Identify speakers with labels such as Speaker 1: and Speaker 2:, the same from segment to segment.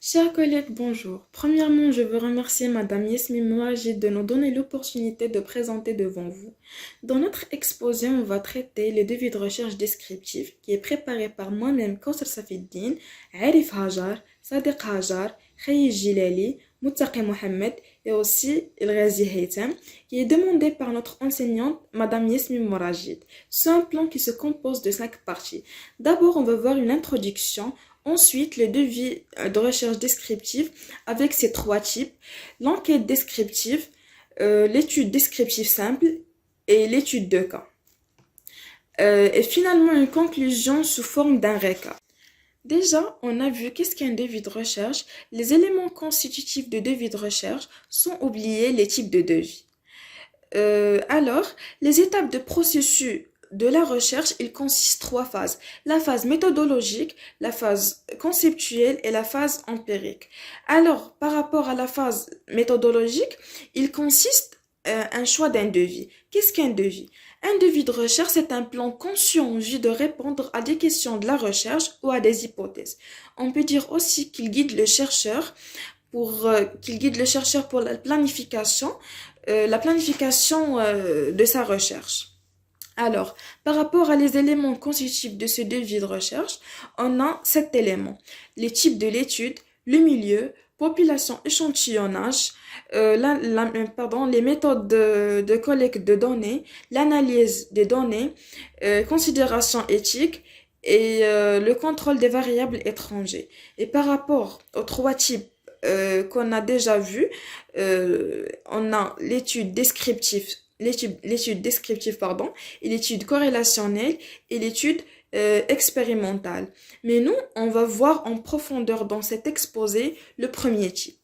Speaker 1: Chers collègues, bonjour. Premièrement, je veux remercier Madame Yasmine Mouajid de nous donner l'opportunité de présenter devant vous. Dans notre exposé, on va traiter le devis de recherche descriptif qui est préparé par moi-même, Kausar Safiddin, Arif Hajar, Sadiq Hajar, Khayi Jilali, Muttaqi Mohamed et aussi El Ghazi Haytham, qui est demandé par notre enseignante, Madame Yasmine Mourajid. C'est un plan qui se compose de 5 parties. D'abord, on va voir une introduction. Ensuite, le devis de recherche descriptive avec ces 3 types, l'enquête descriptive, l'étude descriptive simple et l'étude de cas. Et finalement, une conclusion sous forme d'un récap. Déjà, on a vu qu'est-ce qu'un devis de recherche. Les éléments constitutifs de devis de recherche sont oubliés, les types de devis. Alors, les étapes de processus de la recherche, il consiste 3 phases. La phase méthodologique, la phase conceptuelle et la phase empirique. Alors, par rapport à la phase méthodologique, il consiste un choix d'un devis. Qu'est-ce qu'un devis? Un devis de recherche, c'est un plan conçu en vue de répondre à des questions de la recherche ou à des hypothèses. On peut dire aussi qu'il guide le chercheur pour la planification de sa recherche. Alors, par rapport à les éléments constitutifs de ce devis de recherche, on a 7 éléments. Les types de l'étude, le milieu, population, échantillonnage, les méthodes de collecte de données, l'analyse des données, considérations éthiques et le contrôle des variables étrangères. Et par rapport aux 3 types qu'on a déjà vus, on a l'étude descriptive et l'étude corrélationnelle et l'étude expérimentale. Mais nous, on va voir en profondeur dans cet exposé le premier type.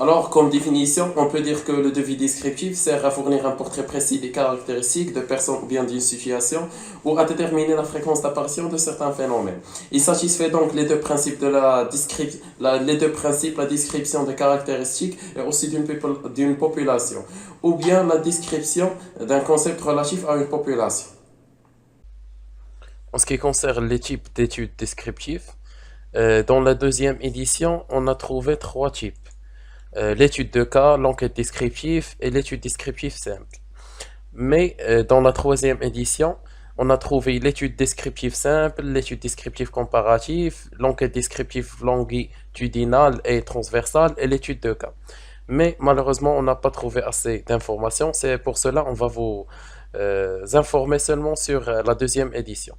Speaker 2: Alors, comme définition, on peut dire que le devis descriptif sert à fournir un portrait précis des caractéristiques de personnes ou bien d'une situation ou à déterminer la fréquence d'apparition de certains phénomènes. Il satisfait donc les deux principes la description des caractéristiques et aussi d'une population, ou bien la description d'un concept relatif à une population. En ce qui concerne les types d'études descriptives, dans la deuxième édition, on a trouvé 3 types. L'étude de cas, l'enquête descriptive et l'étude descriptive simple. Mais dans la troisième édition, on a trouvé l'étude descriptive simple, l'étude descriptive comparative, l'enquête descriptive longitudinale et transversale et l'étude de cas. Mais malheureusement, on n'a pas trouvé assez d'informations. C'est pour cela qu'on va vous informer seulement sur la deuxième édition.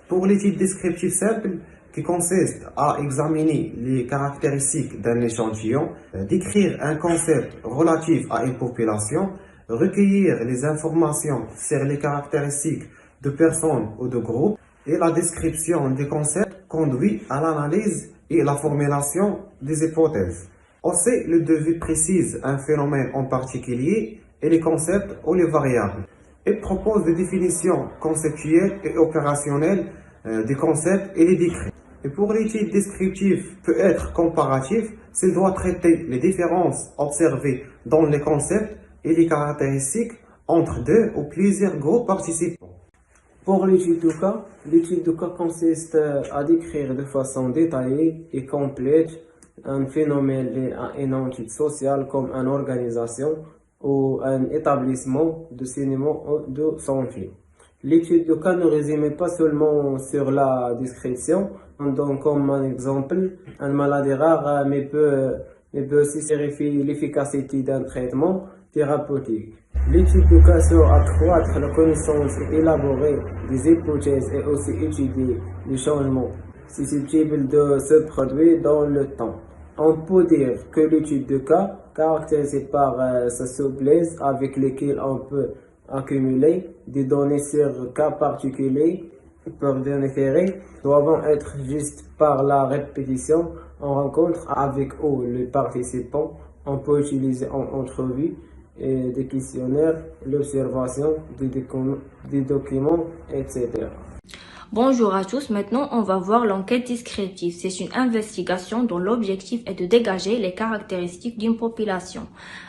Speaker 3: Pour l'étude descriptive simple, qui consiste à examiner les caractéristiques d'un échantillon, décrire un concept relatif à une population, recueillir les informations sur les caractéristiques de personnes ou de groupes, et la description des concepts conduit à l'analyse et la formulation des hypothèses. Aussi, le devis précise un phénomène en particulier et les concepts ou les variables. Il propose des définitions conceptuelles et opérationnelles des concepts et les décrit. Et pour l'étude descriptive peut être comparative, s'il doit traiter les différences observées dans les concepts et les caractéristiques entre deux ou plusieurs groupes participants.
Speaker 4: Pour l'étude de cas consiste à décrire de façon détaillée et complète un phénomène et une entité sociale comme une organisation ou un établissement de cinéma ou de santé. L'étude de cas ne résume pas seulement sur la description, on donne comme un exemple une maladie rare, mais peut aussi vérifier l'efficacité d'un traitement thérapeutique. L'étude de cas sert à accroître la connaissance et élaborer des hypothèses et aussi étudier les changements susceptibles de se produire dans le temps. On peut dire que l'étude de cas, caractérisée par sa souplesse avec laquelle on peut accumuler des données sur cas particuliers pour différer, doivent être juste par la répétition en rencontre avec eux les participants. On peut utiliser en entrevue et des questionnaires, l'observation des documents, etc.
Speaker 5: Bonjour à tous, maintenant on va voir l'enquête descriptive. C'est une investigation dont l'objectif est de dégager les caractéristiques d'une population.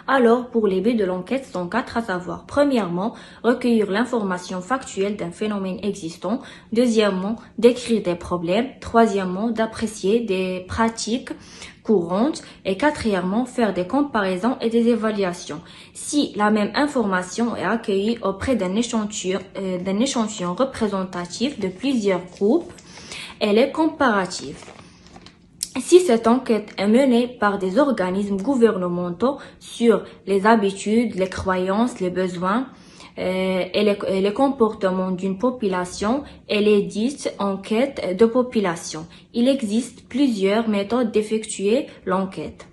Speaker 5: Alors, pour les buts de l'enquête sont quatre à savoir. Premièrement, recueillir l'information factuelle d'un phénomène existant. Deuxièmement, décrire des problèmes. Troisièmement, d'apprécier des pratiques courantes. Et quatrièmement, faire des comparaisons et des évaluations. Si la même information est accueillie auprès d'un échantillon représentatif de plusieurs groupes, elle est comparative. Si cette enquête est menée par des organismes gouvernementaux sur les habitudes, les croyances, les besoins et les comportements d'une population, elle est dite enquête de population. Il existe plusieurs méthodes d'effectuer l'enquête,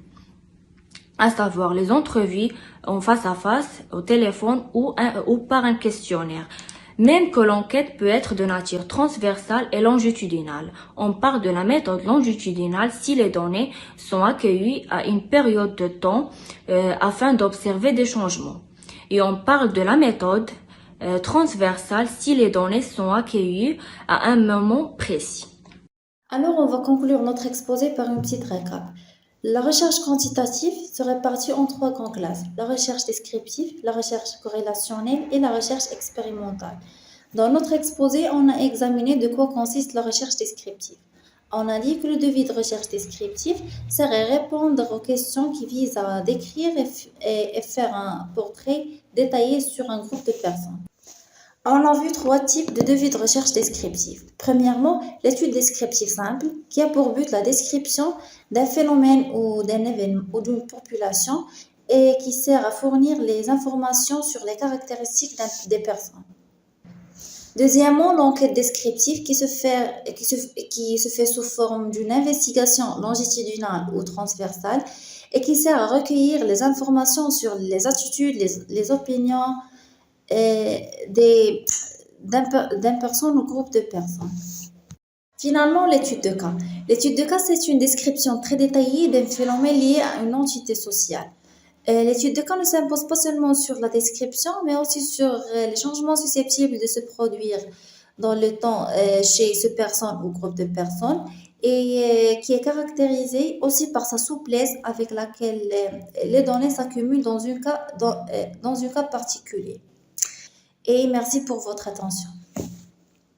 Speaker 5: à savoir les entrevues en face à face, au téléphone ou par un questionnaire. Même que l'enquête peut être de nature transversale et longitudinale. On parle de la méthode longitudinale si les données sont accueillies à une période de temps afin d'observer des changements. Et on parle de la méthode transversale si les données sont accueillies à un moment précis.
Speaker 6: Alors, on va conclure notre exposé par une petite récap. La recherche quantitative se répartit en trois grandes classes: la recherche descriptive, la recherche corrélationnelle et la recherche expérimentale. Dans notre exposé, on a examiné de quoi consiste la recherche descriptive. On a dit que le devis de recherche descriptive sert à répondre aux questions qui visent à décrire et faire un portrait détaillé sur un groupe de personnes. On a vu trois types de devis de recherche descriptive. Premièrement, l'étude descriptive simple, qui a pour but la description d'un phénomène ou d'un événement ou d'une population et qui sert à fournir les informations sur les caractéristiques des personnes. Deuxièmement, l'enquête descriptive qui se fait sous forme d'une investigation longitudinale ou transversale et qui sert à recueillir les informations sur les attitudes, les opinions d'une personne ou groupe de personnes. Finalement, l'étude de cas. L'étude de cas, c'est une description très détaillée d'un phénomène lié à une entité sociale. L'étude de cas ne s'impose pas seulement sur la description, mais aussi sur les changements susceptibles de se produire dans le temps chez cette personne ou groupe de personnes, et qui est caractérisée aussi par sa souplesse avec laquelle les données s'accumulent dans un cas particulier. Et merci pour votre attention.